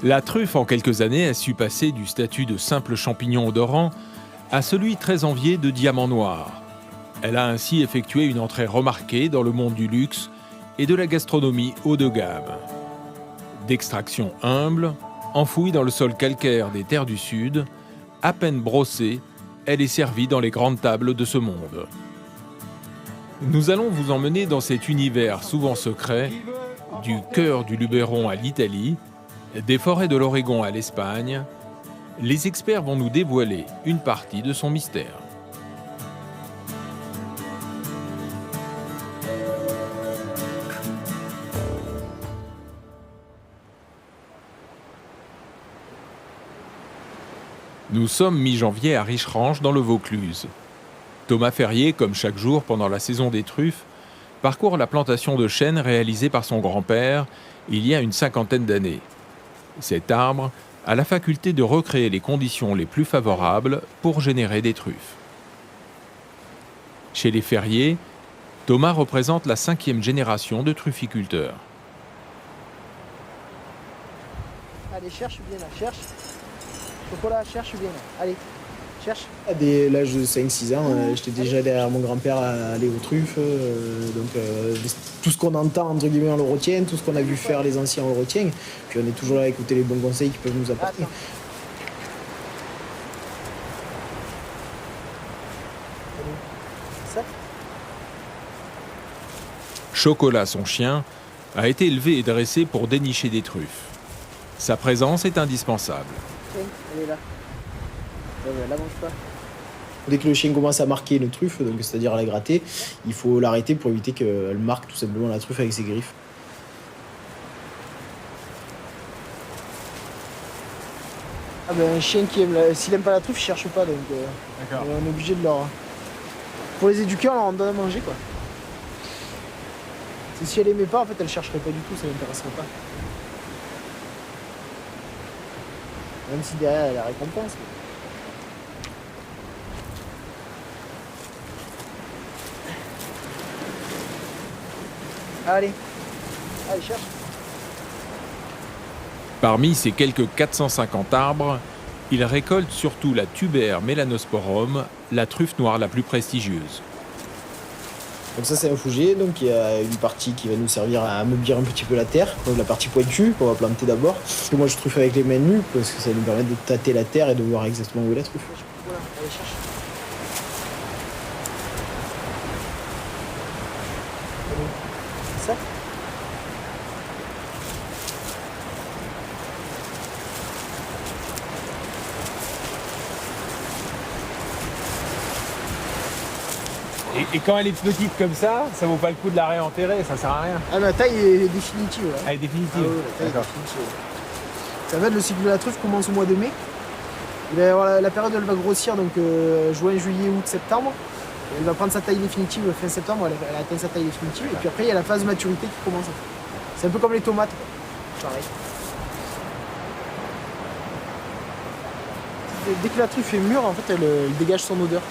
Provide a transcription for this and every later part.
La truffe, en quelques années, a su passer du statut de simple champignon odorant à celui très envié de diamant noir. Elle a ainsi effectué une entrée remarquée dans le monde du luxe et de la gastronomie haut de gamme. D'extraction humble, enfouie dans le sol calcaire des terres du Sud, à peine brossée, elle est servie dans les grandes tables de ce monde. Nous allons vous emmener dans cet univers souvent secret, du cœur du Luberon à l'Italie, des forêts de l'Oregon à l'Espagne. Les experts vont nous dévoiler une partie de son mystère. Nous sommes mi-janvier à Richerange dans le Vaucluse. Thomas Ferrier, comme chaque jour pendant la saison des truffes, parcourt la plantation de chênes réalisée par son grand-père il y a une cinquantaine d'années. Cet arbre a la faculté de recréer les conditions les plus favorables pour générer des truffes. Chez les Ferrier, Thomas représente la 5e génération de trufficulteurs. Allez, cherche bien là, cherche. Chocolat, cherche bien là. Allez, cherche. Dès l'âge de 5-6 ans, j'étais déjà derrière mon grand-père à aller aux truffes. Tout ce qu'on entend, entre guillemets, on le retient. Tout ce qu'on a vu faire les anciens, on le retient. Puis on est toujours là à écouter les bons conseils qu'ils peuvent nous apporter. Ça. Chocolat, son chien, a été élevé et dressé pour dénicher des truffes. Sa présence est indispensable. Tiens, elle est là. La mange pas. Dès que le chien commence à marquer une truffe, donc c'est-à-dire à la gratter, il faut l'arrêter pour éviter qu'elle marque tout simplement la truffe avec ses griffes. Ah ben un chien qui aime s'il aime pas la truffe, il cherche pas, donc on est obligé de leur... Pour les éduquer, on leur donne à manger quoi. Si elle aimait pas, en fait, elle chercherait pas du tout, ça l'intéresserait pas. Même si derrière elle a la récompense. Allez, allez, cherche. Parmi ces quelques 450 arbres, il récolte surtout la Tuber melanosporum, la truffe noire la plus prestigieuse. Donc ça c'est un fougé, donc il y a une partie qui va nous servir à ameublir un petit peu la terre, donc la partie pointue qu'on va planter d'abord. Parce que moi je truffe avec les mains nues parce que ça nous permet de tâter la terre et de voir exactement où est la truffe. Voilà, allez, cherche. Ça. Et quand elle est petite comme ça vaut pas le coup de la réenterrer, ça sert à rien. Ah mais la taille est définitive. Là. Elle est définitive. Ah ouais, la taille est définitive. Ça va être le cycle de la truffe commence au mois de mai. Il va y avoir la période elle va grossir, donc juin, juillet, août, septembre. Elle va prendre sa taille définitive fin septembre, elle atteint sa taille définitive. Et puis après il y a la phase de maturité qui commence. C'est un peu comme les tomates. Quoi. Pareil. Dès que la truffe est mûre, en fait, elle dégage son odeur.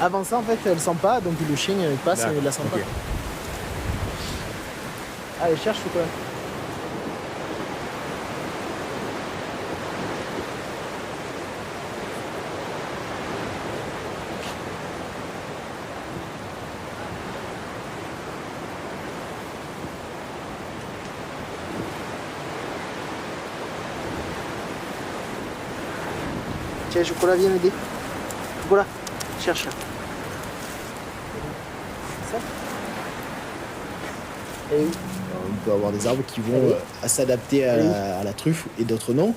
Avant ça, en fait, elle sent pas, donc le chien passe et il la sent pas. Allez, cherche quoi. Tiens, chocolat, viens m'aider. Chocolat, cherche. Ça. Et oui. On peut avoir des arbres qui vont s'adapter à la truffe et d'autres non.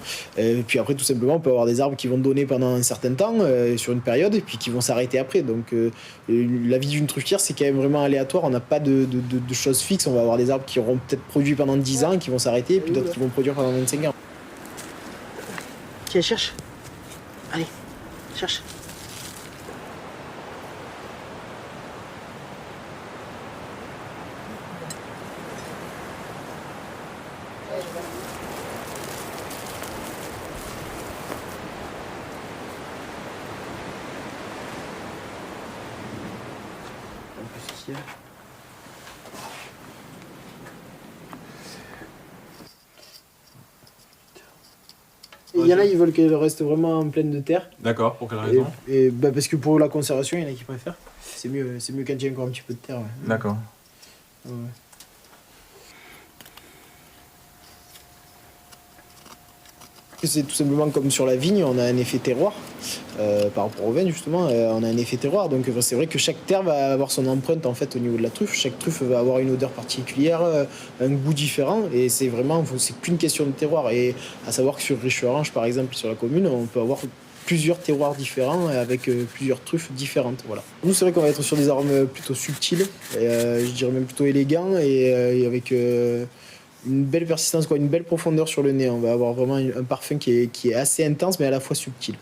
Puis après, tout simplement, on peut avoir des arbres qui vont donner pendant un certain temps, sur une période, et puis qui vont s'arrêter après. Donc la vie d'une truffière, c'est quand même vraiment aléatoire. On n'a pas de choses fixes. On va avoir des arbres qui auront peut-être produit pendant 10 ans, qui vont s'arrêter, et puis d'autres qui vont produire pendant 25 ans. Tiens, cherche. Allez, cherche. Il y en a qui veulent qu'elle reste vraiment en pleine de terre. D'accord, pour quelle raison? Parce que pour la conservation, il y en a qui préfèrent. C'est mieux quand il y a encore un petit peu de terre. Ouais. D'accord. Ouais. C'est tout simplement comme sur la vigne, on a un effet terroir. Par rapport au vin, justement, on a un effet terroir. Donc c'est vrai que chaque terre va avoir son empreinte en fait, au niveau de la truffe. Chaque truffe va avoir une odeur particulière, un goût différent. Et c'est qu'une question de terroir. Et à savoir que sur Richerange, par exemple, sur la commune, on peut avoir plusieurs terroirs différents avec plusieurs truffes différentes. Voilà. Nous, c'est vrai qu'on va être sur des arômes plutôt subtils, je dirais même plutôt élégants et avec une belle persistance, une belle profondeur sur le nez. On va avoir vraiment un parfum qui est assez intense mais à la fois subtil.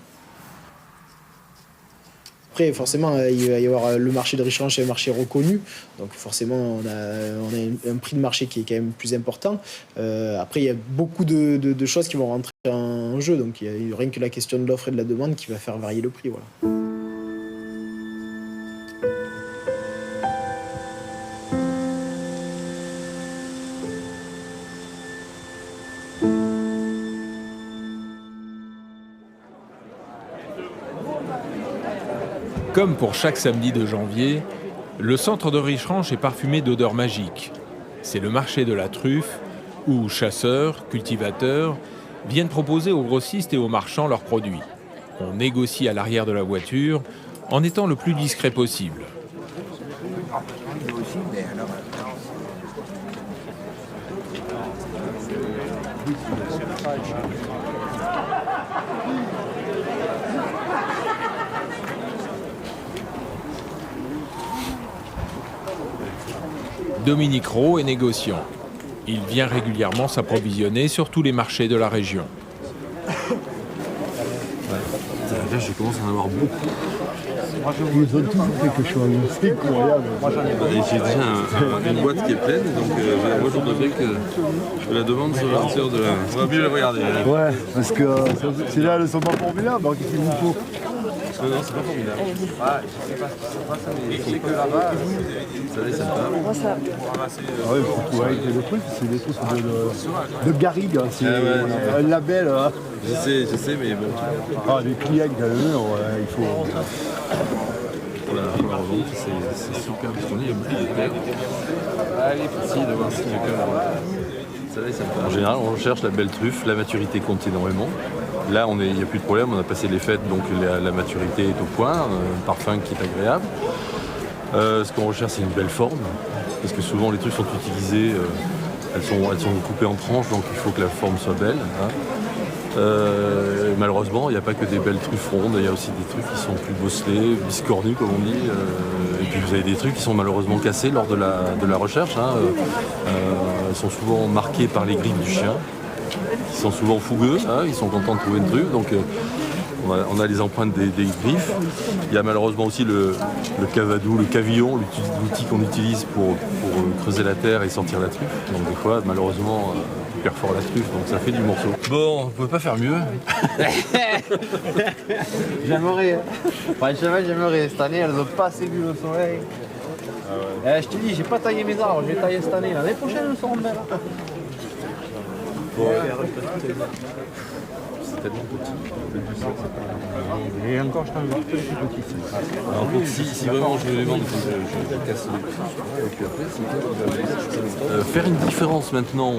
Après, forcément, il va y avoir le marché de Richerange, c'est un marché reconnu. Donc forcément, on a un prix de marché qui est quand même plus important. Après, il y a beaucoup de choses qui vont rentrer en jeu. Donc il y a rien que la question de l'offre et de la demande qui va faire varier le prix. Voilà. Comme pour chaque samedi de janvier, le centre de Richerange est parfumé d'odeurs magiques. C'est le marché de la truffe, où chasseurs, cultivateurs viennent proposer aux grossistes et aux marchands leurs produits. On négocie à l'arrière de la voiture en étant le plus discret possible. Dominique Rowe est négociant. Il vient régulièrement s'approvisionner sur tous les marchés de la région. Là, je commence à en avoir beaucoup. Ils ont toujours quelque chose, c'est incroyable. J'ai déjà une boîte qui est pleine, donc moi je voudrais bien que je la demande sur la hauteur de la... On va mieux la regarder. Ouais, parce que c'est là, elles sont pas formidables, alors qu'est-ce qu'il vous faut? Non, c'est pas formidable. C'est que là-bas, ça laisse un peu. Ah oui, faut avec des trucs, c'est des trucs de garrigue, hein, c'est un label. Hein. Je sais, mais bon. Ah, des clients qui a le mur, il faut... Pour la revente, c'est super, parce qu'on y a beaucoup de terre. Allez, facile de voir si ça laisse un peu. En général, on recherche la belle truffe, la maturité compte énormément. Là, il n'y a plus de problème, on a passé les fêtes, donc la maturité est au point, un parfum qui est agréable. Ce qu'on recherche, c'est une belle forme, parce que souvent les truffes sont utilisées, elles sont coupées en tranches, donc il faut que la forme soit belle. Hein. Malheureusement, il n'y a pas que des belles truffes rondes, il y a aussi des trucs qui sont plus bosselés, biscornus comme on dit. Et puis vous avez des trucs qui sont malheureusement cassés lors de la recherche. Hein. Ils sont souvent marqués par les griffes du chien. Ils sont souvent fougueux, hein, ils sont contents de trouver une truffe, donc on a les empreintes des griffes. Il y a malheureusement aussi le cavadou, le cavillon, l'outil qu'on utilise pour creuser la terre et sortir la truffe. Donc des fois, malheureusement, on perfore la truffe, donc ça fait du morceau. Bon, on ne pouvait pas faire mieux. J'aimerais. Franchement, j'aimerais. Cette année, elles n'ont pas assez vu le soleil. Ah ouais. Je te dis, j'ai pas taillé mes arbres, je vais tailler cette année. L'année prochaine, elles seront belles. Bon, c'est tellement petit. Et encore, je t'en veux plus petit. Alors, donc, si vraiment je veux les vendre, je casse les. Et puis après, faire une différence maintenant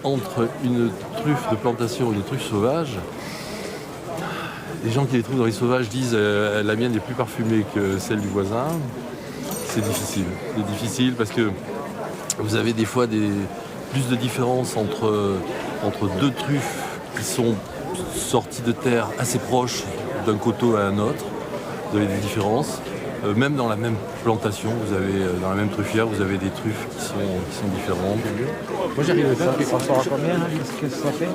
entre une truffe de plantation et une truffe sauvage. Les gens qui les trouvent dans les sauvages disent la mienne est plus parfumée que celle du voisin. C'est difficile. C'est difficile parce que vous avez des fois plus de différence entre deux truffes qui sont sorties de terre assez proches d'un coteau à un autre. Vous avez des différences. Même dans la même plantation, dans la même truffière, vous avez des truffes qui sont différentes. Moi j'arrive à faire, ça sort à combien? Qu'est-ce que ça fait?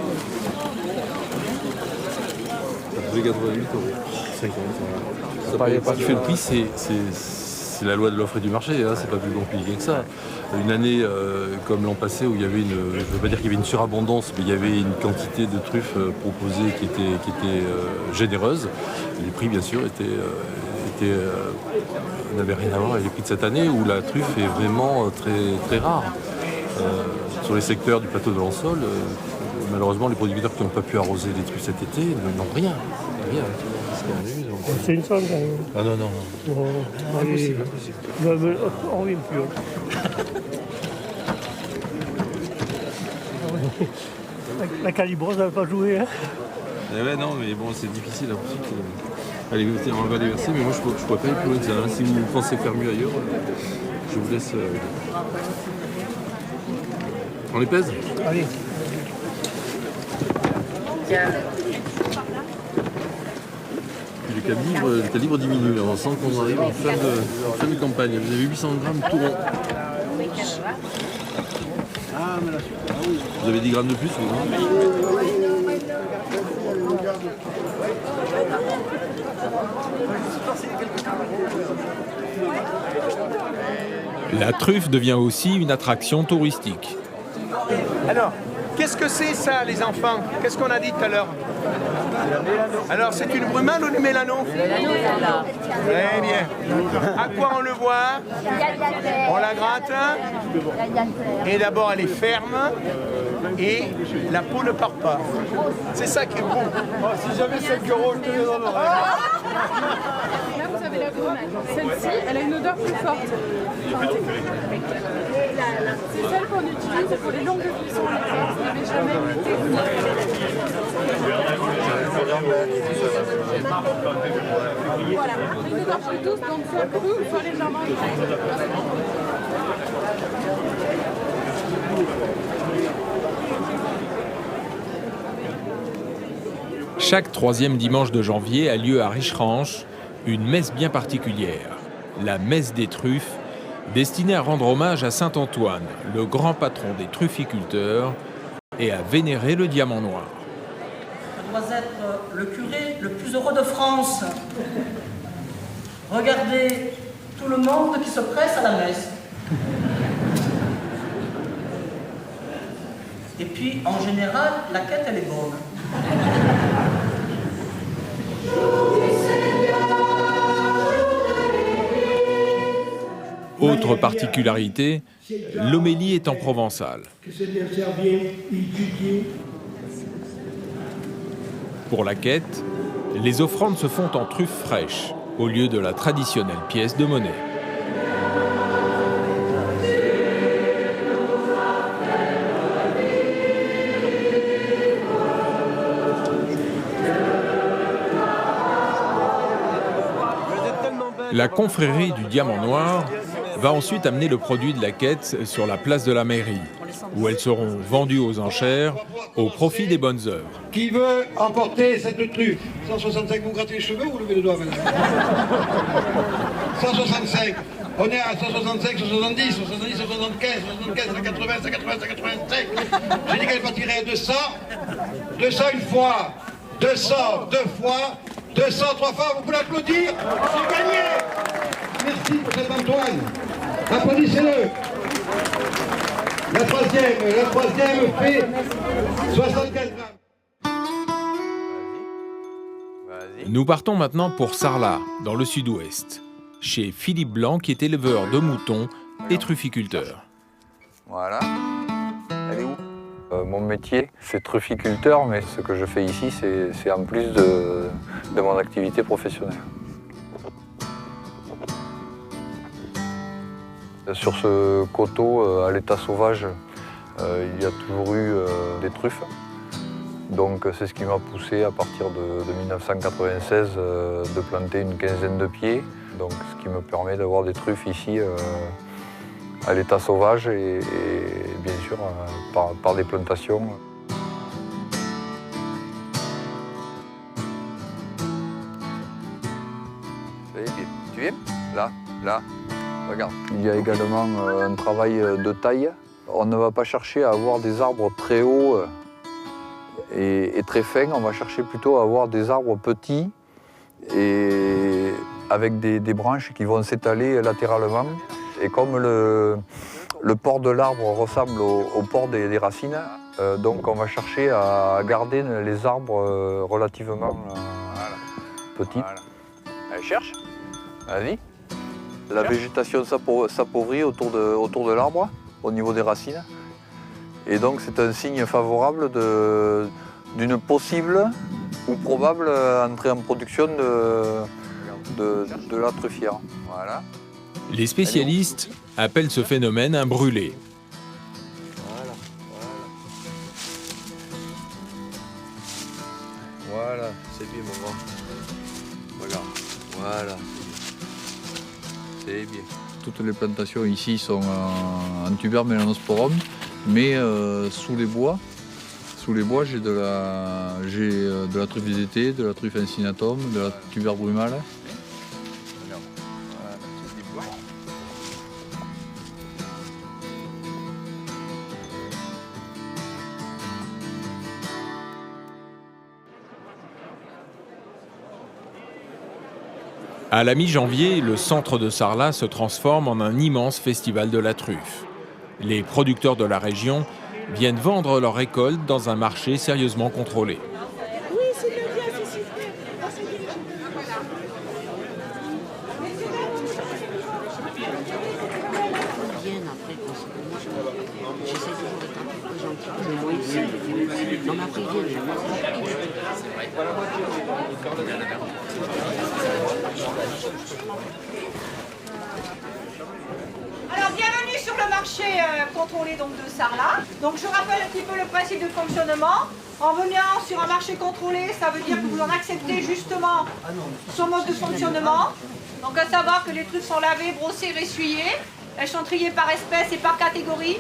Ça faisait 88 €. 50. Ce qui fait le prix, c'est la loi de l'offre et du marché, hein, c'est pas plus compliqué que ça. Une année comme l'an passé où il y avait je ne veux pas dire qu'il y avait une surabondance, mais il y avait une quantité de truffes proposées qui était généreuse. Les prix bien sûr n'avaient rien à voir avec les prix de cette année où la truffe est vraiment très, très rare. Sur les secteurs du plateau de Lansol, malheureusement, les producteurs qui n'ont pas pu arroser les truffes cet été n'ont rien. Rien. C'est une sonde. Ah non, non. Impossible. On revient plus. La calibreuse n'a pas joué. Hein. Ouais, non, mais bon, c'est difficile. Allez, on va les verser, mais moi, je ne pourrais pas aller plus loin que ça. Hein. Si vous pensez faire mieux ailleurs, je vous laisse... On les pèse? Allez. Le calibre diminue. On sent qu'on arrive en fin de campagne. Vous avez 800 grammes tout rond. Vous avez 10 grammes de plus, vous, non? La truffe devient aussi une attraction touristique. Alors, qu'est-ce que c'est ça, les enfants? Qu'est-ce qu'on a dit tout à l'heure? Alors, c'est une brumane ou du mélano? Très bien. À quoi on le voit? On la gratte. Et d'abord, elle est ferme. Et la peau ne part pas. C'est ça qui est bon. Oh, si j'avais 5 €, je te les donnerais. Là, vous avez la brumane. Celle-ci, elle a une odeur plus forte. C'est celle qu'on utilise pour les longues cuissons à l'époque. Vous n'avez jamais goûté. Voilà, une odeur plus douce, donc soit cru ou soit légèrement frais. Chaque troisième dimanche de janvier a lieu à Richeranche une messe bien particulière, la messe des truffes, destinée à rendre hommage à saint Antoine, le grand patron des trufficulteurs, et à vénérer le diamant noir. Ça doit être le curé le plus heureux de France. Regardez tout le monde qui se presse à la messe. Et puis, en général, la quête, elle est bonne. Autre particularité, l'homélie est en provençal. Pour la quête, les offrandes se font en truffes fraîches, au lieu de la traditionnelle pièce de monnaie. La confrérie du Diamant Noir va ensuite amener le produit de la quête sur la place de la mairie, où elles seront vendues aux enchères au profit des bonnes œuvres. Qui veut emporter cette truffe? 165, vous grattez les cheveux ou vous levez le doigt, madame? 165. On est à 165, 170, 170, 175, 175, 180, 180, 185. J'ai dit qu'elle partirait à 200. 200 une fois. 200 deux fois. 200 trois fois. Vous pouvez l'applaudir. C'est gagné. Merci pour cet Antoine. Applaudissez-le. La troisième fait 75 grammes. Nous partons maintenant pour Sarlat, dans le sud-ouest, chez Philippe Blanc, qui est éleveur de moutons et trufficulteur. Voilà. Elle est où? Mon métier, c'est trufficulteur, mais ce que je fais ici, c'est en plus de mon activité professionnelle. Sur ce coteau, à l'état sauvage, il y a toujours eu des truffes. Donc c'est ce qui m'a poussé à partir de 1996 de planter une quinzaine de pieds. Donc ce qui me permet d'avoir des truffes ici à l'état sauvage et bien sûr par des plantations. Tu viens? Là. Regarde. Il y a également un travail de taille. On ne va pas chercher à avoir des arbres très hauts et très fins. On va chercher plutôt à avoir des arbres petits et avec des branches qui vont s'étaler latéralement. Et comme le port de l'arbre ressemble au port des racines, donc on va chercher à garder les arbres relativement petits. Voilà. Allez, cherche. Vas-y. La végétation s'appauvrit autour de l'arbre, au niveau des racines. Et donc c'est un signe favorable d'une possible ou probable entrée en production de la truffière. Voilà. Les spécialistes appellent ce phénomène un brûlé. Voilà, c'est bien mon grand. Voilà, voilà. C'est bien. Toutes les plantations ici sont en tuber mélanosporum, mais sous les bois, j'ai de la truffe d'été, de la truffe incinatum, de la tuber brumale. À la mi-janvier, le centre de Sarlat se transforme en un immense festival de la truffe. Les producteurs de la région viennent vendre leur récolte dans un marché sérieusement contrôlé. Oui, c'est bien, c'est super. J'essaie toujours d'être un peu gentil, mais moi ici, dans ma prière, Alors bienvenue sur le marché contrôlé donc, de Sarlat. Donc je rappelle un petit peu le principe de fonctionnement. En venant sur un marché contrôlé, ça veut dire que vous en acceptez justement son mode de fonctionnement. Donc à savoir que les truffes sont lavées, brossées, ressuyées. Elles sont triées par espèce et par catégorie.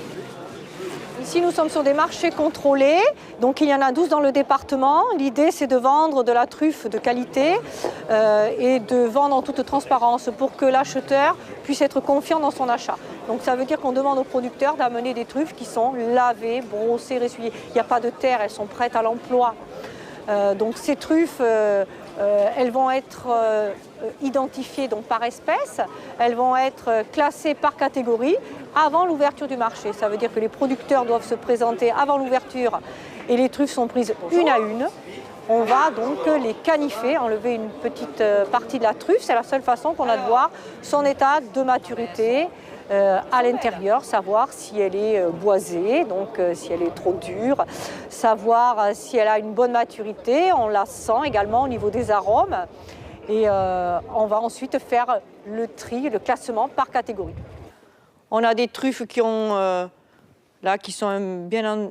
Ici, nous sommes sur des marchés contrôlés, donc il y en a 12 dans le département. L'idée, c'est de vendre de la truffe de qualité et de vendre en toute transparence pour que l'acheteur puisse être confiant dans son achat. Donc ça veut dire qu'on demande aux producteurs d'amener des truffes qui sont lavées, brossées, ressuyées. Il n'y a pas de terre, elles sont prêtes à l'emploi. Donc ces truffes, elles vont être identifiées donc, par espèce, elles vont être classées par catégorie avant l'ouverture du marché. Ça veut dire que les producteurs doivent se présenter avant l'ouverture et les truffes sont prises une à une. On va donc les canifer, enlever une petite partie de la truffe. C'est la seule façon qu'on a de voir son état de maturité à l'intérieur, savoir si elle est boisée, donc si elle est trop dure, savoir si elle a une bonne maturité. On la sent également au niveau des arômes. Et on va ensuite faire le tri, le classement par catégorie. On a des truffes qui ont là qui sont bien.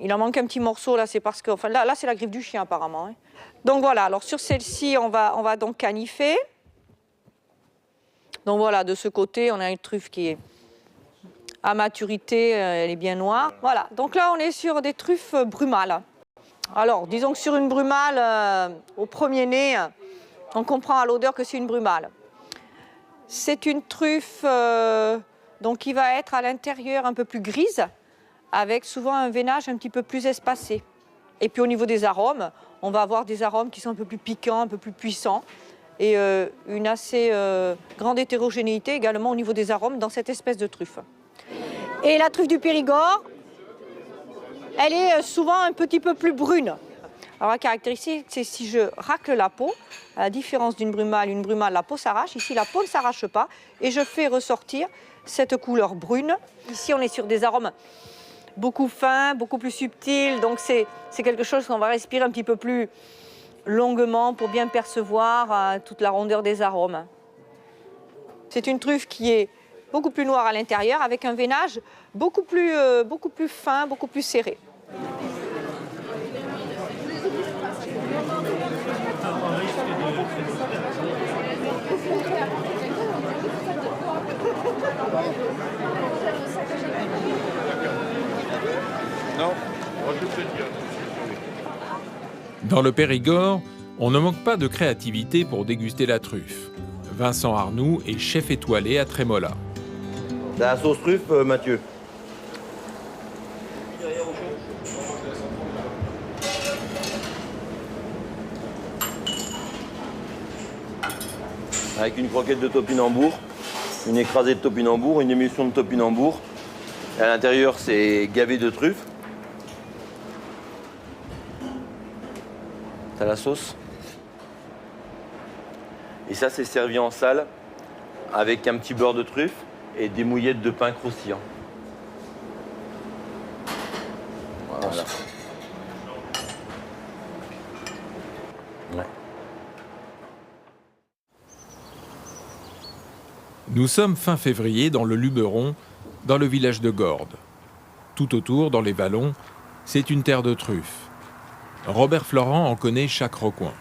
Il en manque un petit morceau là, c'est parce que enfin là c'est la griffe du chien apparemment. Hein. Donc voilà. Alors sur celle-ci, on va donc canifer. Donc voilà, de ce côté, on a une truffe qui est à maturité, elle est bien noire. Voilà. Donc là, on est sur des truffes brumales. Alors, disons que sur une brumale, au premier nez, on comprend à l'odeur que c'est une brumale. C'est une truffe donc, qui va être à l'intérieur un peu plus grise, avec souvent un veinage un petit peu plus espacé. Et puis au niveau des arômes, on va avoir des arômes qui sont un peu plus piquants, un peu plus puissants, et une assez grande hétérogénéité également au niveau des arômes dans cette espèce de truffe. Et la truffe du Périgord, elle est souvent un petit peu plus brune. Alors la caractéristique, c'est si je racle la peau, à la différence d'une brumale, une brumale, la peau s'arrache. Ici, la peau ne s'arrache pas et je fais ressortir cette couleur brune. Ici, on est sur des arômes beaucoup fins, beaucoup plus subtils. Donc c'est quelque chose qu'on va respirer un petit peu plus longuement pour bien percevoir toute la rondeur des arômes. C'est une truffe qui est beaucoup plus noire à l'intérieur avec un veinage beaucoup plus fin, beaucoup plus serré. Dans le Périgord, on ne manque pas de créativité pour déguster la truffe. Vincent Arnoux est chef étoilé à Trémola. La sauce truffe, Mathieu. Avec une croquette de topinambour, une écrasée de topinambour, une émulsion de topinambour. Et à l'intérieur, c'est gavé de truffe. T'as la sauce. Et ça, c'est servi en salle avec un petit beurre de truffe et des mouillettes de pain croustillant. Voilà. Ouais. Nous sommes fin février dans le Luberon, dans le village de Gordes. Tout autour, dans les vallons, c'est une terre de truffes. Robert Florent en connaît chaque recoin.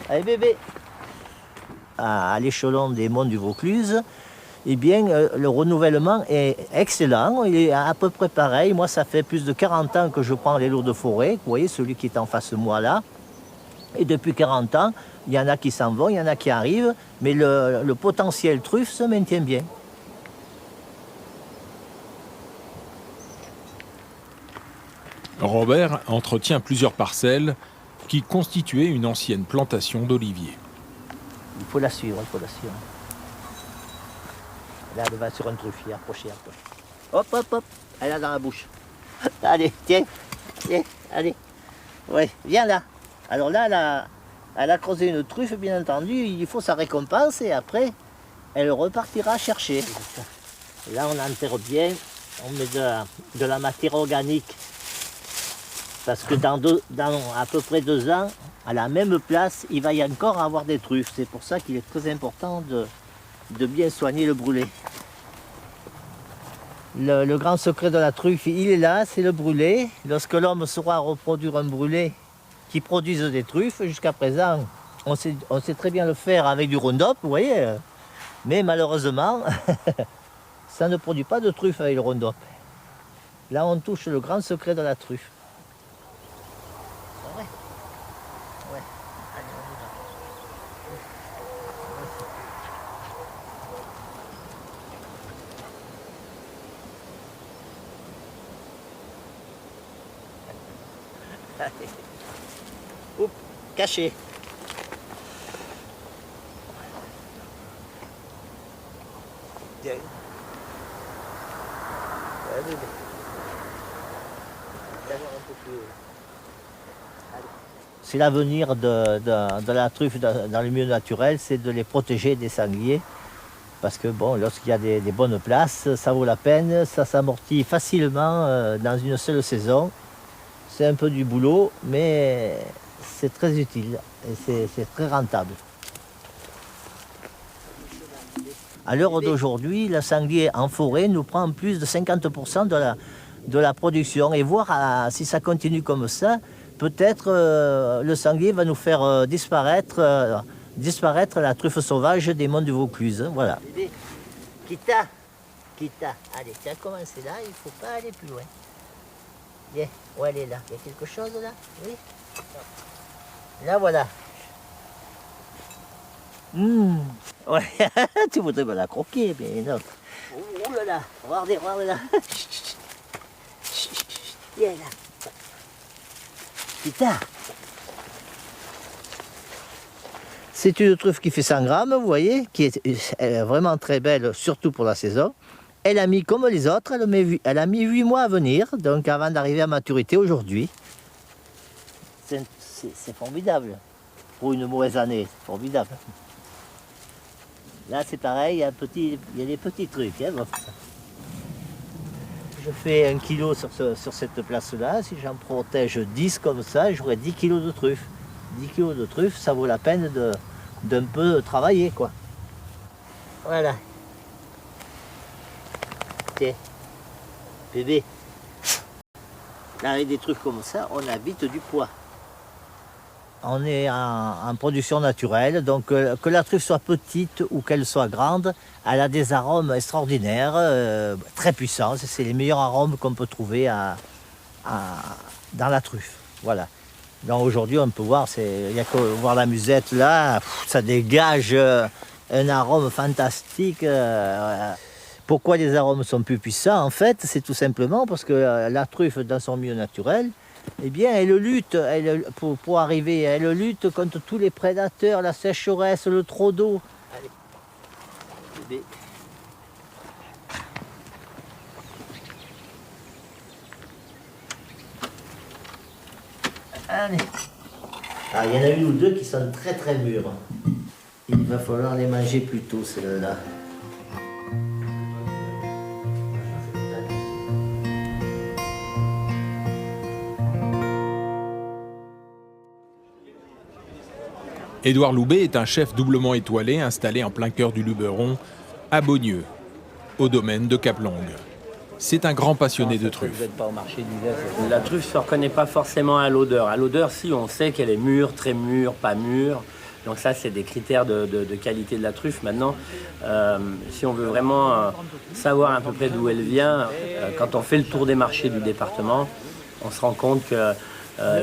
Allez bébé. À l'échelon des monts du Vaucluse, eh bien, le renouvellement est excellent. Il est à peu près pareil. Moi, ça fait plus de 40 ans que je prends les lots de forêt. Vous voyez, celui qui est en face de moi là. Et depuis 40 ans, il y en a qui s'en vont, il y en a qui arrivent, mais le potentiel truffe se maintient bien. Robert entretient plusieurs parcelles qui constituaient une ancienne plantation d'oliviers. Il faut la suivre, il faut la suivre. Là, elle va sur un truffier, approchez un peu. Hop, hop, hop, elle a dans la bouche. Allez, tiens, allez. Ouais, viens là. Alors là, elle a creusé une truffe, bien entendu, il faut sa récompense et après, elle repartira chercher. Là, on enterre bien, on met de la matière organique. Parce que dans à peu près 2 ans, à la même place, il va y encore avoir des truffes. C'est pour ça qu'il est très important de bien soigner le brûlé. Le grand secret de la truffe, il est là, c'est le brûlé. Lorsque l'homme saura reproduire un brûlé qui produise des truffes, jusqu'à présent, on sait très bien le faire avec du Roundup, vous voyez. Mais malheureusement, ça ne produit pas de truffes avec le Roundup. Là, on touche le grand secret de la truffe. Oups, caché. C'est l'avenir de la truffe dans le milieu naturel, c'est de les protéger des sangliers. Parce que bon, lorsqu'il y a des bonnes places, ça vaut la peine, ça s'amortit facilement dans une seule saison. C'est un peu du boulot, mais c'est très utile et c'est très rentable. À l'heure d'aujourd'hui, le sanglier en forêt nous prend plus de 50% de la production. Et voir si ça continue comme ça, peut-être le sanglier va nous faire disparaître la truffe sauvage des monts du Vaucluse. Voilà. Kita, allez, tu as commencé là, il ne faut pas aller plus loin. Viens, où elle est là? Il y a quelque chose là? Oui. Là voilà. Ouais, tu voudrais me la croquer, mais non. Oh là là, regardez là. Viens là. Putain. C'est une truffe qui fait 100 grammes, vous voyez, qui est vraiment très belle, surtout pour la saison. Elle a mis, comme les autres, elle a mis 8 mois à venir, donc avant d'arriver à maturité aujourd'hui. C'est formidable. Pour une mauvaise année, c'est formidable. Là, c'est pareil, il y a des petits trucs. Hein, bon. Je fais 1 kilo sur cette place-là. Si j'en protège 10 comme ça, j'aurai 10 kilos de truffes. 10 kilos de truffes, ça vaut la peine d'un peu travailler, quoi. Voilà. Tiens, bébé. Là, avec des trucs comme ça, on a vite du poids. On est en production naturelle, donc que la truffe soit petite ou qu'elle soit grande, elle a des arômes extraordinaires, très puissants. C'est les meilleurs arômes qu'on peut trouver dans la truffe. Voilà. Donc aujourd'hui, on peut voir, il y a que voir la musette là, ça dégage un arôme fantastique. Pourquoi les arômes sont plus puissants? En fait, c'est tout simplement parce que la truffe, dans son milieu naturel, eh bien, elle lutte pour arriver, elle lutte contre tous les prédateurs, la sécheresse, le trop d'eau. Allez, bébé. Allez. Ah, il y en a une ou deux qui sont très très mûres. Il va falloir les manger plus tôt, celles-là. Édouard Loubet est un chef doublement étoilé installé en plein cœur du Luberon, à Beaunieu, au domaine de Cap-Longue. C'est un grand passionné de truffes. La truffe ne se reconnaît pas forcément à l'odeur. À l'odeur, si, on sait qu'elle est mûre, très mûre, pas mûre. Donc ça, c'est des critères de qualité de la truffe. Maintenant, si on veut vraiment savoir à peu près d'où elle vient, quand on fait le tour des marchés du département, on se rend compte que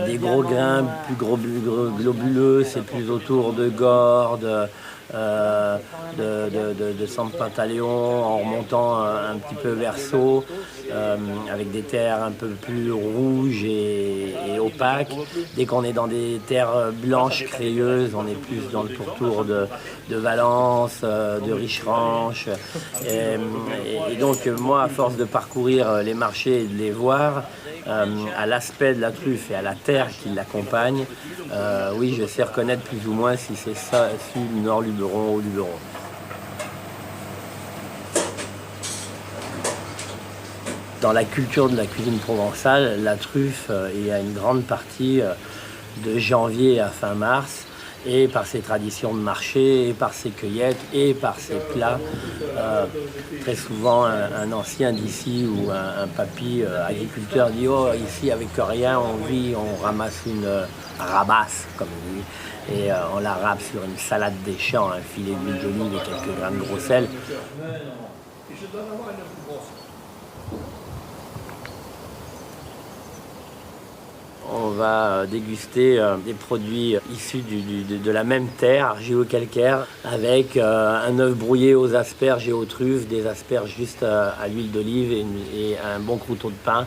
des gros grains plus globuleux, c'est plus autour de Gordes, de San Pantaleon, en remontant un petit peu vers Sceaux, avec des terres un peu plus rouges et opaques. Dès qu'on est dans des terres blanches crayeuses, on est plus dans le pourtour de Valence, de Richeranche. Et donc moi, à force de parcourir les marchés et de les voir, à l'aspect de la truffe et à la terre qui l'accompagne, oui, je sais reconnaître plus ou moins si c'est ça, sud, nord Luberon ou Luberon. Dans la culture de la cuisine provençale, la truffe, il y a une grande partie de janvier à fin mars, et par ses traditions de marché, et par ses cueillettes, et par ses plats. Très souvent, un ancien d'ici ou un papy agriculteur dit « Oh, ici, avec rien, on vit, on ramasse une rabasse, comme on dit, et on la râpe sur une salade des champs, un filet d'huile d'olive et quelques grammes de gros sel. » On va déguster des produits issus de la même terre, argilo-calcaire, avec un œuf brouillé aux asperges et aux truffes, des asperges juste à l'huile d'olive et un bon croûteau de pain.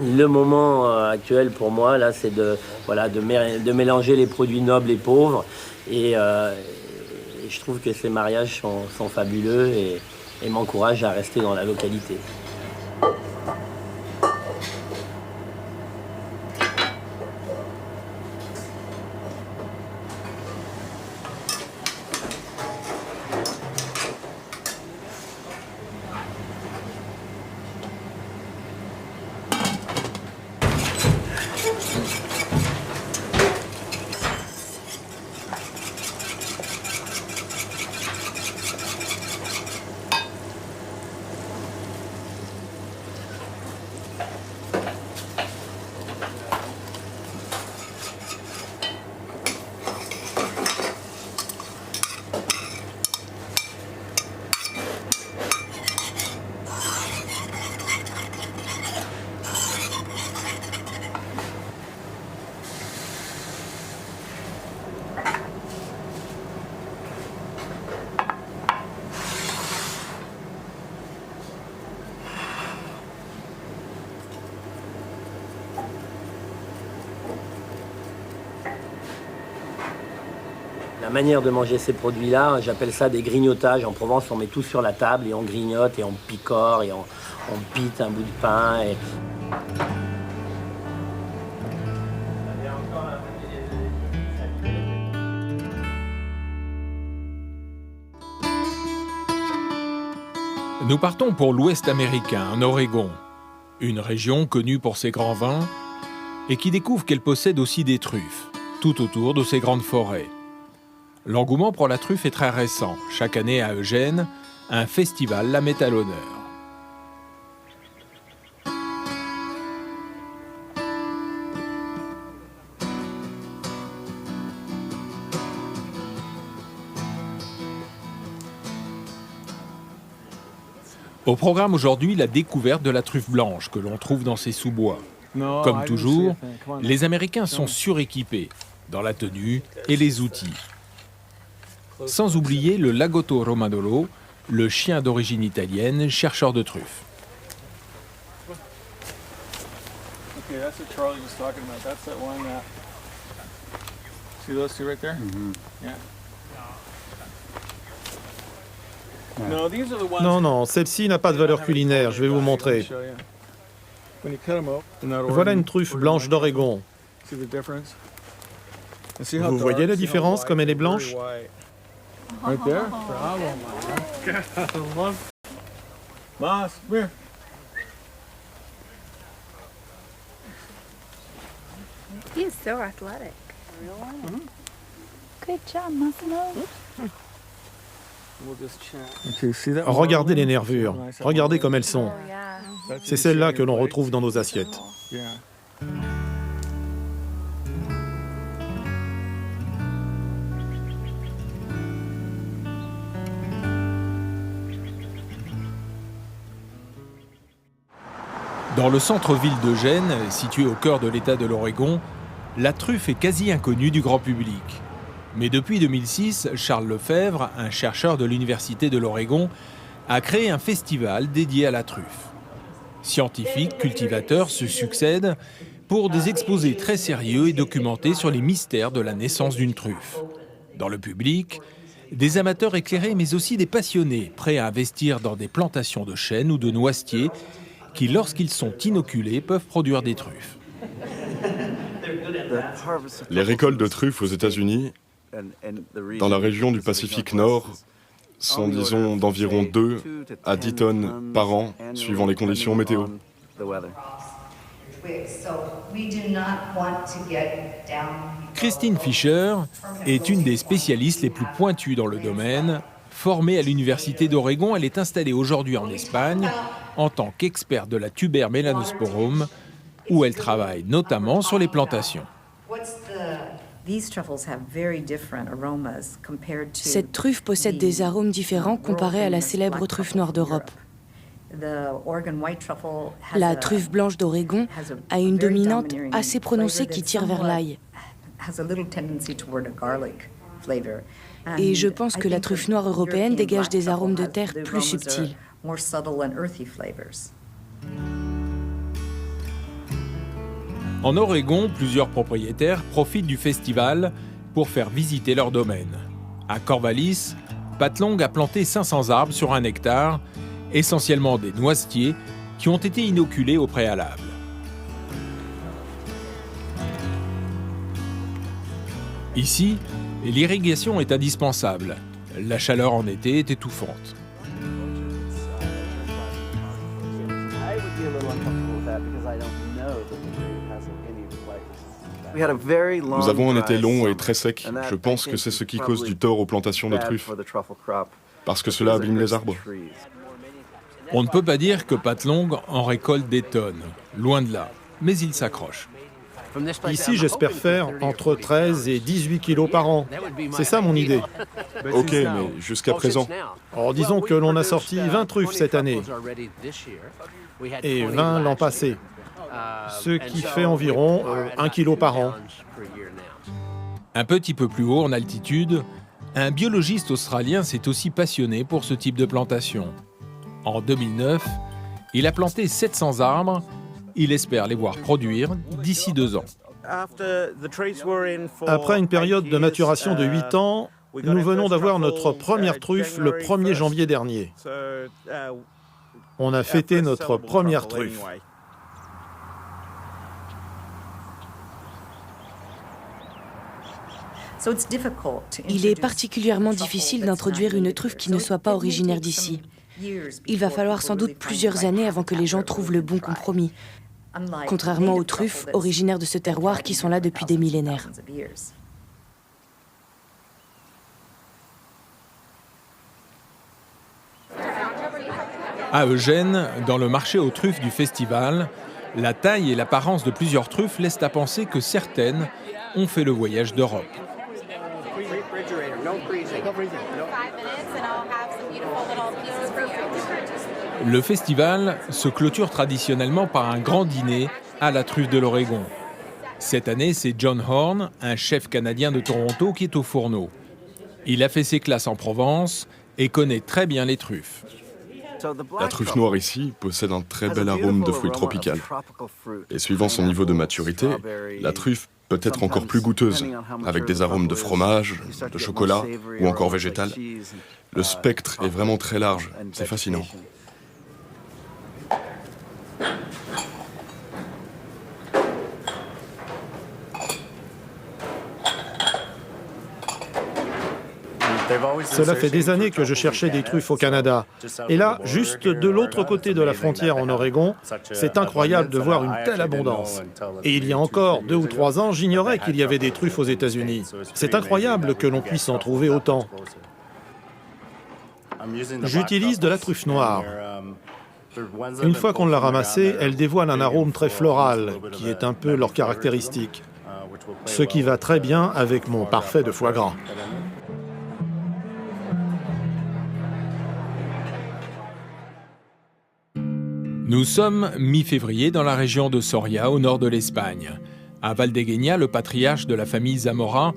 Le moment actuel pour moi, là, c'est de mélanger les produits nobles et pauvres. Et je trouve que ces mariages sont fabuleux et m'encourage à rester dans la localité. La manière de manger ces produits-là, j'appelle ça des grignotages. En Provence, on met tout sur la table et on grignote et on picore et on pite un bout de pain. Et... Nous partons pour l'Ouest américain, en Oregon, une région connue pour ses grands vins et qui découvre qu'elle possède aussi des truffes, tout autour de ses grandes forêts. L'engouement pour la truffe est très récent. Chaque année à Eugène, un festival la met à l'honneur. Au programme aujourd'hui, la découverte de la truffe blanche que l'on trouve dans ces sous-bois. Comme toujours, les Américains sont suréquipés dans la tenue et les outils. Sans oublier le Lagotto Romagnolo, le chien d'origine italienne, chercheur de truffes. Okay, that's what Charlie was talking about. That's that one that... See those two right there? Mm-hmm. Yeah. Non, celle-ci n'a pas de valeur culinaire, je vais vous montrer. Voilà une truffe blanche d'Oregon. Vous voyez la différence comme elle est blanche? Right there. Moss, come here. He is so athletic. Good job, Massimo. Regardez les nervures, regardez comme elles sont. C'est celles-là que l'on retrouve dans nos assiettes. Dans le centre-ville de Gênes, situé au cœur de l'État de l'Oregon, la truffe est quasi inconnue du grand public. Mais depuis 2006, Charles Lefebvre, un chercheur de l'Université de l'Oregon, a créé un festival dédié à la truffe. Scientifiques, cultivateurs se succèdent pour des exposés très sérieux et documentés sur les mystères de la naissance d'une truffe. Dans le public, des amateurs éclairés mais aussi des passionnés, prêts à investir dans des plantations de chênes ou de noisetiers qui, lorsqu'ils sont inoculés, peuvent produire des truffes. Les récoltes de truffes aux États-Unis, dans la région du Pacifique Nord, sont, disons, d'environ 2 à 10 tonnes par an, suivant les conditions météo. Christine Fischer est une des spécialistes les plus pointues dans le domaine. Formée à l'Université d'Oregon, elle est installée aujourd'hui en Espagne en tant qu'experte de la Tuber melanosporum, où elle travaille notamment sur les plantations. Cette truffe possède des arômes différents comparés à la célèbre truffe noire d'Europe. La truffe blanche d'Oregon a une dominante assez prononcée qui tire vers l'ail. Et je pense que la truffe noire européenne dégage des arômes de terre plus subtils. En Oregon, plusieurs propriétaires profitent du festival pour faire visiter leur domaine. À Corvallis, Pat Long a planté 500 arbres sur 1 hectare, essentiellement des noisetiers qui ont été inoculés au préalable. Ici, l'irrigation est indispensable. La chaleur en été est étouffante. Nous avons un été long et très sec. Je pense que c'est ce qui cause du tort aux plantations de truffes, parce que cela abîme les arbres. On ne peut pas dire que Pat Long en récolte des tonnes, loin de là, mais il s'accroche. Ici, j'espère faire entre 13 et 18 kilos par an. C'est ça mon idée. Ok, mais jusqu'à présent. Alors disons que l'on a sorti 20 truffes cette année et 20 l'an passé, ce qui fait environ 1 kilo par an. Un petit peu plus haut en altitude, un biologiste australien s'est aussi passionné pour ce type de plantation. En 2009, il a planté 700 arbres. Il espère les voir produire d'ici 2 ans. Après une période de maturation de 8 ans, nous venons d'avoir notre première truffe le 1er janvier dernier. On a fêté notre première truffe. Il est particulièrement difficile d'introduire une truffe qui ne soit pas originaire d'ici. Il va falloir sans doute plusieurs années avant que les gens trouvent le bon compromis, contrairement aux truffes originaires de ce terroir qui sont là depuis des millénaires. À Eugène, dans le marché aux truffes du festival, la taille et l'apparence de plusieurs truffes laissent à penser que certaines ont fait le voyage d'Europe. Le festival se clôture traditionnellement par un grand dîner à la truffe de l'Oregon. Cette année, c'est John Horn, un chef canadien de Toronto, qui est au fourneau. Il a fait ses classes en Provence et connaît très bien les truffes. La truffe noire ici possède un très bel arôme de fruits tropical. Et suivant son niveau de maturité, la truffe peut être encore plus goûteuse, avec des arômes de fromage, de chocolat ou encore végétal. Le spectre est vraiment très large, c'est fascinant. Cela fait des années que je cherchais des truffes au Canada. Et là, juste de l'autre côté de la frontière en Oregon, c'est incroyable de voir une telle abondance. Et il y a encore 2 ou 3 ans, j'ignorais qu'il y avait des truffes aux États-Unis. C'est incroyable que l'on puisse en trouver autant. J'utilise de la truffe noire. Une fois qu'on l'a ramassée, elle dévoile un arôme très floral, qui est un peu leur caractéristique. Ce qui va très bien avec mon parfait de foie gras. Nous sommes mi-février dans la région de Soria, au nord de l'Espagne. À Valdegueña, le patriarche de la famille Zamora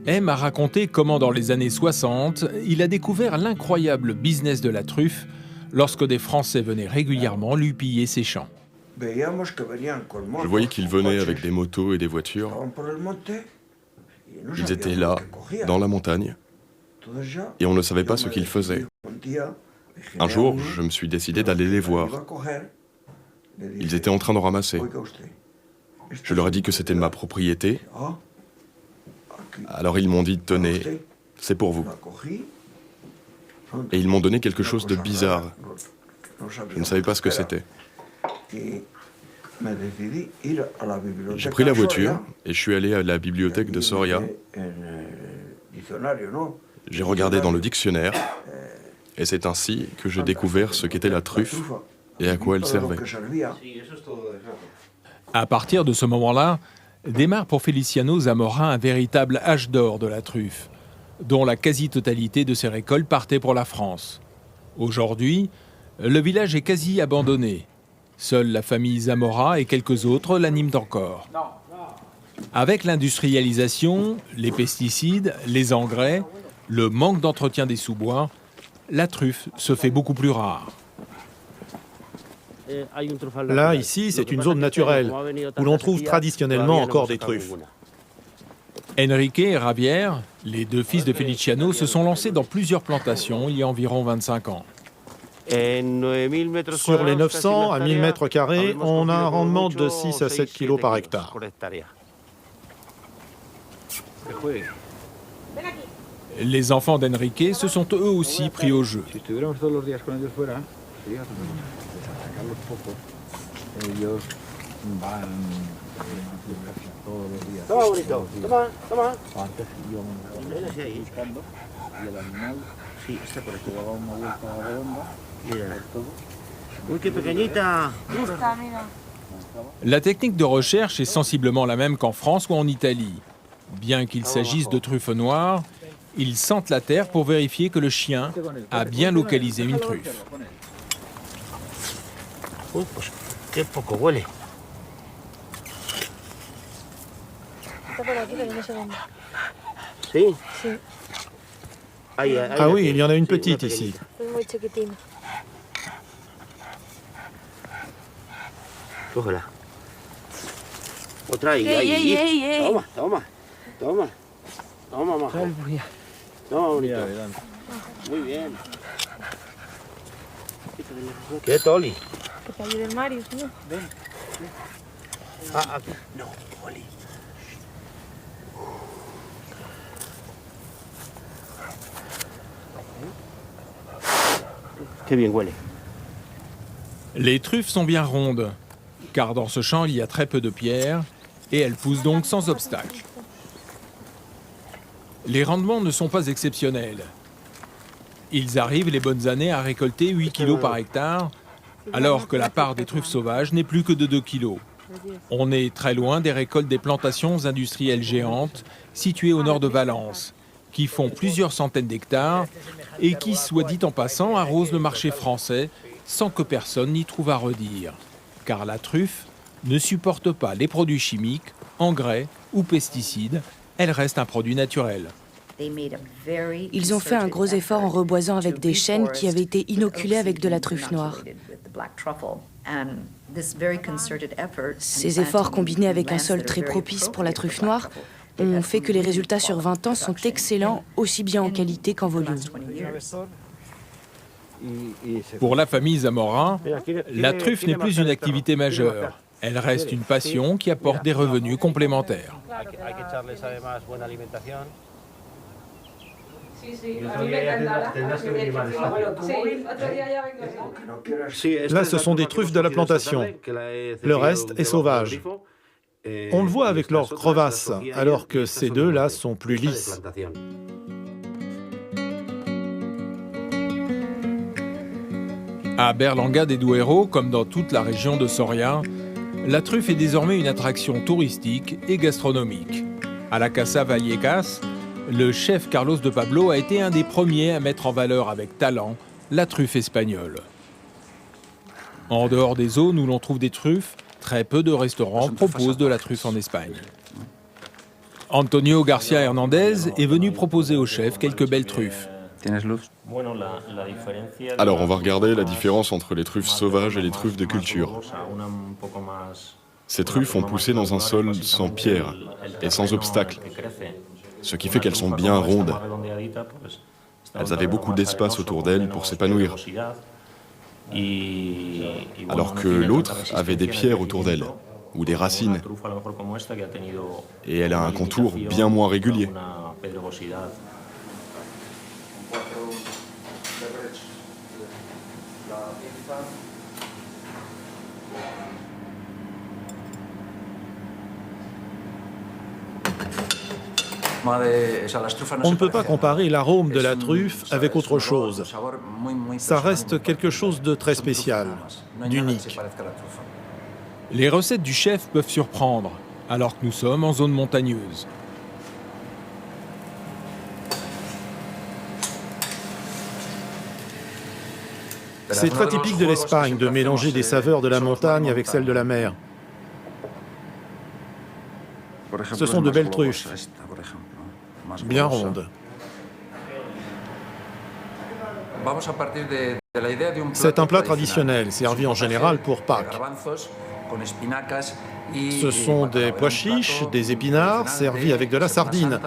aime à raconter comment dans les années 60, il a découvert l'incroyable business de la truffe lorsque des Français venaient régulièrement lui piller ses champs. Je voyais qu'ils venaient avec des motos et des voitures. Ils étaient là, dans la montagne, et on ne savait pas ce qu'ils faisaient. Un jour, je me suis décidé d'aller les voir. Ils étaient en train de ramasser. Je leur ai dit que c'était ma propriété. Alors ils m'ont dit, tenez, c'est pour vous. Et ils m'ont donné quelque chose de bizarre. Je ne savais pas ce que c'était. J'ai pris la voiture et je suis allé à la bibliothèque de Soria. J'ai regardé dans le dictionnaire et c'est ainsi que j'ai découvert ce qu'était la truffe et à quoi elle servait. À partir de ce moment-là, démarre pour Feliciano Zamora un véritable âge d'or de la truffe, dont la quasi-totalité de ses récoltes partait pour la France. Aujourd'hui, le village est quasi abandonné. Seule la famille Zamora et quelques autres l'animent encore. Avec l'industrialisation, les pesticides, les engrais, le manque d'entretien des sous-bois, la truffe se fait beaucoup plus rare. Là, ici, c'est une zone naturelle, où l'on trouve traditionnellement encore des truffes. Enrique et Javier, les 2 fils de Feliciano, se sont lancés dans plusieurs plantations il y a environ 25 ans. Sur les 900 à 1000 mètres carrés, on a un rendement de 6 à 7 kilos par hectare. Les enfants d'Enrique se sont eux aussi pris au jeu. La technique de recherche est sensiblement la même qu'en France ou en Italie. Bien qu'il s'agisse de truffes noires, ils sentent la terre pour vérifier que le chien a bien localisé une truffe. Qué poco huele. Sí. Ah oui, il y en a une petite ici. Cógela. Otra ahí, ahí. Toma, toma, toma. Toma, majo. Toma, bonito. Muy bien. ¿Qué, Toli? Que te ayude el Mario, ¿no? Ven. Ah, aquí. No, Toli. Qué bien huele. Les truffes sont bien rondes, car dans ce champ, il y a très peu de pierres, et elles poussent donc sans obstacle. Les rendements ne sont pas exceptionnels. Ils arrivent les bonnes années à récolter 8 kilos par hectare, alors que la part des truffes sauvages n'est plus que de 2 kilos. On est très loin des récoltes des plantations industrielles géantes situées au nord de Valence, qui font plusieurs centaines d'hectares et qui, soit dit en passant, arrosent le marché français sans que personne n'y trouve à redire. Car la truffe ne supporte pas les produits chimiques, engrais ou pesticides, elle reste un produit naturel. Ils ont fait un gros effort en reboisant avec des chênes qui avaient été inoculés avec de la truffe noire. Ces efforts combinés avec un sol très propice pour la truffe noire ont fait que les résultats sur 20 ans sont excellents, aussi bien en qualité qu'en volume. Pour la famille Zamora, la truffe n'est plus une activité majeure. Elle reste une passion qui apporte des revenus complémentaires. Là, ce sont des truffes de la plantation. Le reste est sauvage. On le voit avec leurs crevasses, alors que ces deux-là sont plus lisses. À Berlanga de Duero, comme dans toute la région de Soria, la truffe est désormais une attraction touristique et gastronomique. À la Casa Vallecas, le chef Carlos de Pablo a été un des premiers à mettre en valeur avec talent la truffe espagnole. En dehors des zones où l'on trouve des truffes, très peu de restaurants proposent de la truffe en Espagne. Antonio Garcia Hernandez est venu proposer au chef quelques belles truffes. Alors on va regarder la différence entre les truffes sauvages et les truffes de culture. Ces truffes ont poussé dans un sol sans pierre et sans obstacles, ce qui fait qu'elles sont bien rondes. Elles avaient beaucoup d'espace autour d'elles pour s'épanouir, alors que l'autre avait des pierres autour d'elle, ou des racines, et elle a un contour bien moins régulier. On ne peut pas comparer l'arôme de la truffe avec autre chose. Ça reste quelque chose de très spécial, d'unique. Les recettes du chef peuvent surprendre, alors que nous sommes en zone montagneuse. C'est très typique de l'Espagne de mélanger des saveurs de la montagne avec celles de la mer. Ce sont de belles truffes, bien rondes. C'est un plat traditionnel, servi en général pour Pâques. Ce sont des pois chiches, des épinards, servis avec de la sardine.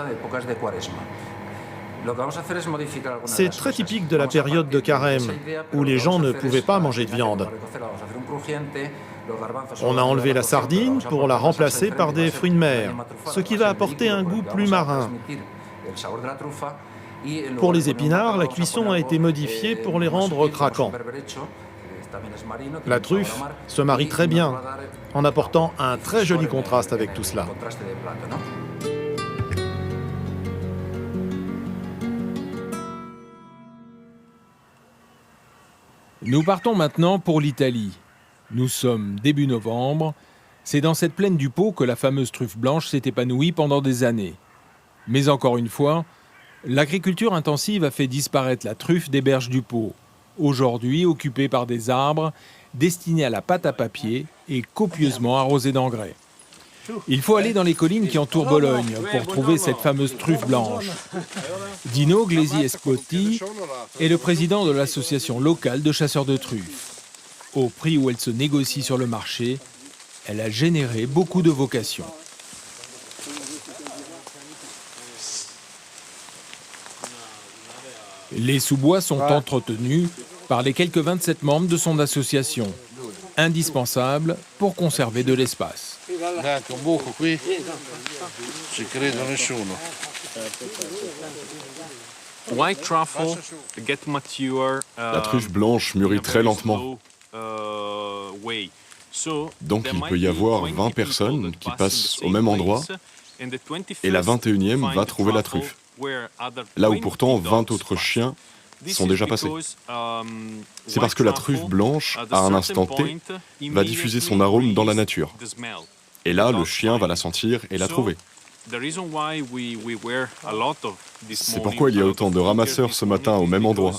C'est très typique de la période de carême, où les gens ne pouvaient pas manger de viande. On a enlevé la sardine pour la remplacer par des fruits de mer, ce qui va apporter un goût plus marin. Pour les épinards, la cuisson a été modifiée pour les rendre craquants. La truffe se marie très bien, en apportant un très joli contraste avec tout cela. Nous partons maintenant pour l'Italie. Nous sommes début novembre. C'est dans cette plaine du Pô que la fameuse truffe blanche s'est épanouie pendant des années. Mais encore une fois, l'agriculture intensive a fait disparaître la truffe des berges du Pô, aujourd'hui occupée par des arbres destinés à la pâte à papier et copieusement arrosés d'engrais. Il faut aller dans les collines qui entourent Bologne pour trouver cette fameuse truffe blanche. Dino Glesi-Escotti est le président de l'association locale de chasseurs de truffes. Au prix où elle se négocie sur le marché, elle a généré beaucoup de vocations. Les sous-bois sont entretenus par les quelques 27 membres de son association, indispensables pour conserver de l'espace. La truffe blanche mûrit très lentement. Donc il peut y avoir 20 personnes qui passent au même endroit et la 21e va trouver la truffe. Là où pourtant 20 autres chiens sont déjà passés. C'est parce que la truffe blanche, à un instant T, va diffuser son arôme dans la nature. Et là, le chien va la sentir et la trouver. C'est pourquoi il y a autant de ramasseurs ce matin au même endroit.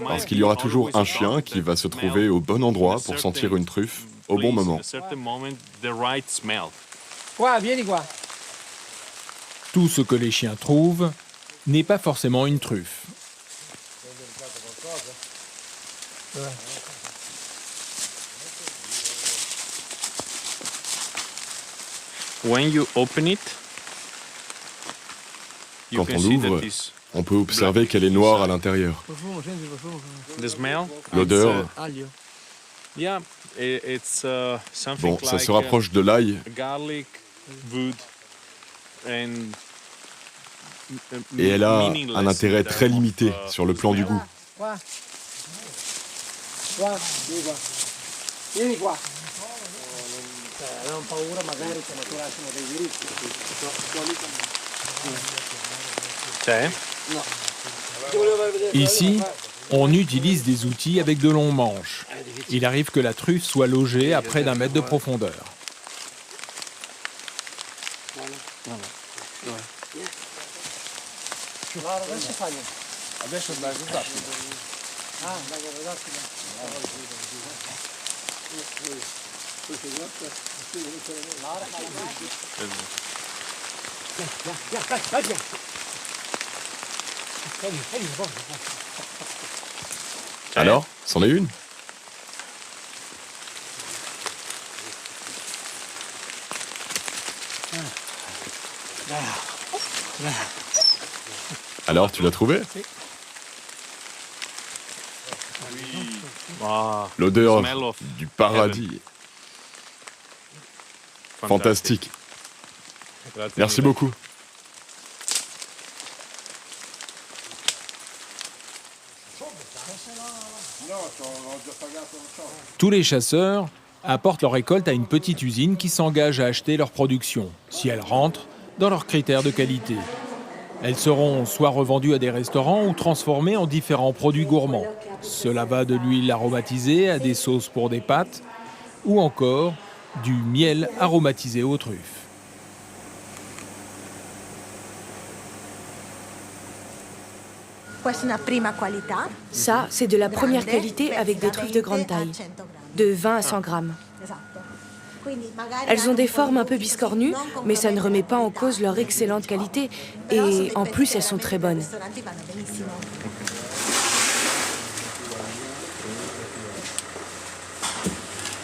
Parce qu'il y aura toujours un chien qui va se trouver au bon endroit pour sentir une truffe au bon moment. Tout ce que les chiens trouvent n'est pas forcément une truffe. Quand on l'ouvre, on peut observer qu'elle est noire à l'intérieur. L'odeur, bon, ça se rapproche de l'ail. Et elle a un intérêt très limité sur le plan du goût. Qua. Qua, vieni qua. Vieni qua. Non paura magari che maturassimo dei diritti. Ici, on utilise des outils avec de longs manches. Il arrive que la truffe soit logée à près d'1 mètre de profondeur. Alors, c'en est une? Alors, tu l'as trouvé? L'odeur du paradis. Fantastique. Merci beaucoup. Tous les chasseurs apportent leur récolte à une petite usine qui s'engage à acheter leur production, si elle rentre dans leurs critères de qualité. Elles seront soit revendues à des restaurants ou transformées en différents produits gourmands. Cela va de l'huile aromatisée à des sauces pour des pâtes ou encore du miel aromatisé aux truffes. Ça, c'est de la première qualité avec des truffes de grande taille, de 20 à 100 grammes. Elles ont des formes un peu biscornues, mais ça ne remet pas en cause leur excellente qualité. Et en plus, elles sont très bonnes.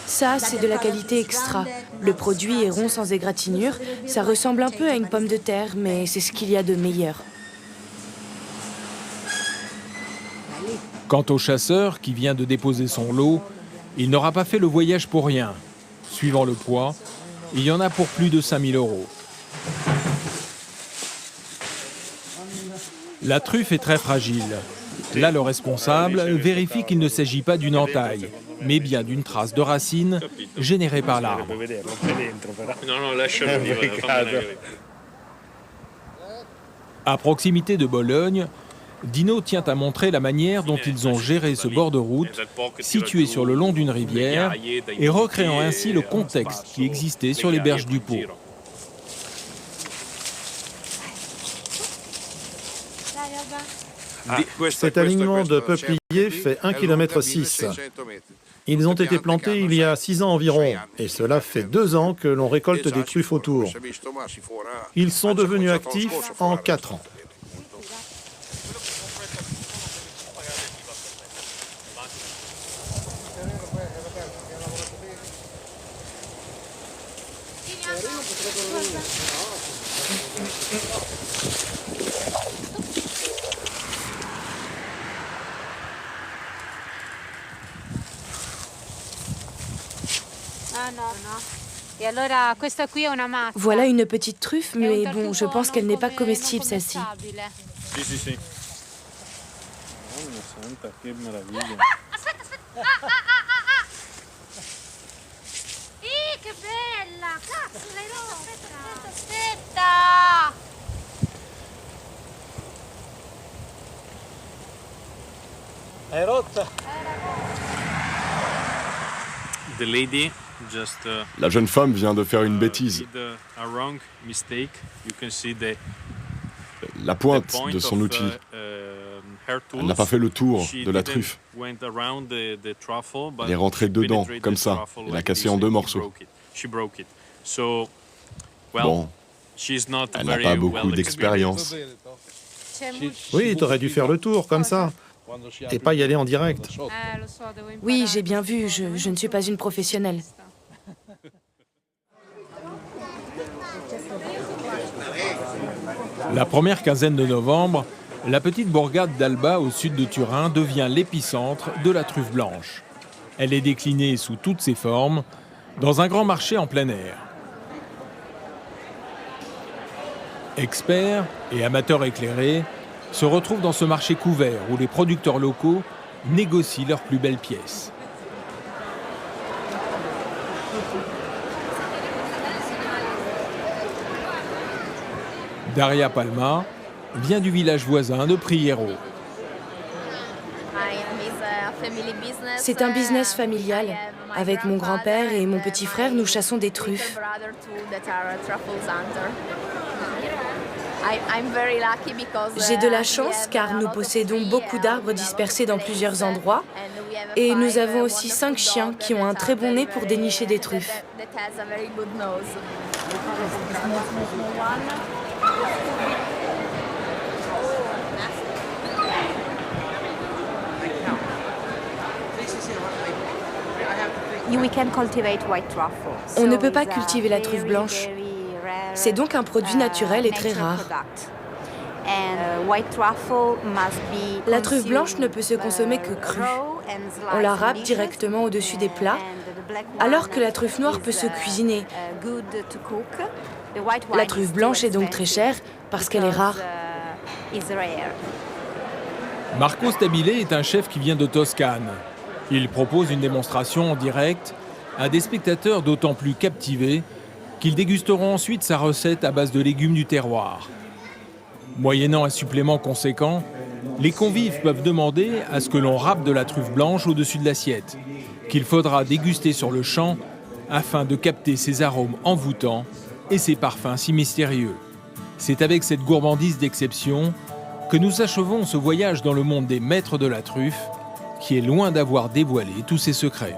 Ça, c'est de la qualité extra. Le produit est rond sans égratignure. Ça ressemble un peu à une pomme de terre, mais c'est ce qu'il y a de meilleur. Quant au chasseur qui vient de déposer son lot, il n'aura pas fait le voyage pour rien. Suivant le poids, il y en a pour plus de 5 000 €. La truffe est très fragile. Là, le responsable vérifie qu'il ne s'agit pas d'une entaille, mais bien d'une trace de racine générée par l'arbre. À proximité de Bologne, Dino tient à montrer la manière dont ils ont géré ce bord de route, situé sur le long d'une rivière, et recréant ainsi le contexte qui existait sur les berges du Pô. Cet alignement de peupliers fait 1,6 km. Ils ont été plantés il y a 6 ans environ, et cela fait 2 ans que l'on récolte des truffes autour. Ils sont devenus actifs en 4 ans. Voilà une petite truffe, mais bon, je pense qu'elle n'est pas comestible, celle-ci. Che bella! Cazzo, l'hai rotta! Aspetta! È rotta! La jeune femme vient de faire une bêtise. La pointe de son outil. Elle n'a pas fait le tour de la truffe. Elle est rentrée dedans, comme ça. Elle l'a cassé en 2 morceaux. Bon, elle n'a pas beaucoup d'expérience. Oui, t'aurais dû faire le tour, comme ça. Et pas y aller en direct. Oui, j'ai bien vu, je ne suis pas une professionnelle. La première quinzaine de novembre, la petite bourgade d'Alba au sud de Turin devient l'épicentre de la truffe blanche. Elle est déclinée sous toutes ses formes dans un grand marché en plein air. Experts et amateurs éclairés se retrouvent dans ce marché couvert où les producteurs locaux négocient leurs plus belles pièces. Daria Palma vient du village voisin de Priero. C'est un business familial. Avec mon grand-père et mon petit frère, nous chassons des truffes. J'ai de la chance car nous possédons beaucoup d'arbres dispersés dans plusieurs endroits et nous avons aussi 5 chiens qui ont un très bon nez pour dénicher des truffes. On ne peut pas cultiver la truffe blanche. C'est donc un produit naturel et très rare. La truffe blanche ne peut se consommer que crue. On la râpe directement au-dessus des plats, alors que la truffe noire peut se cuisiner. La truffe blanche est donc très chère parce qu'elle est rare. Marco Stabile est un chef qui vient de Toscane. Il propose une démonstration en direct à des spectateurs d'autant plus captivés qu'ils dégusteront ensuite sa recette à base de légumes du terroir. Moyennant un supplément conséquent, les convives peuvent demander à ce que l'on râpe de la truffe blanche au-dessus de l'assiette, qu'il faudra déguster sur le champ afin de capter ses arômes envoûtants et ses parfums si mystérieux. C'est avec cette gourmandise d'exception que nous achevons ce voyage dans le monde des maîtres de la truffe, qui est loin d'avoir dévoilé tous ses secrets.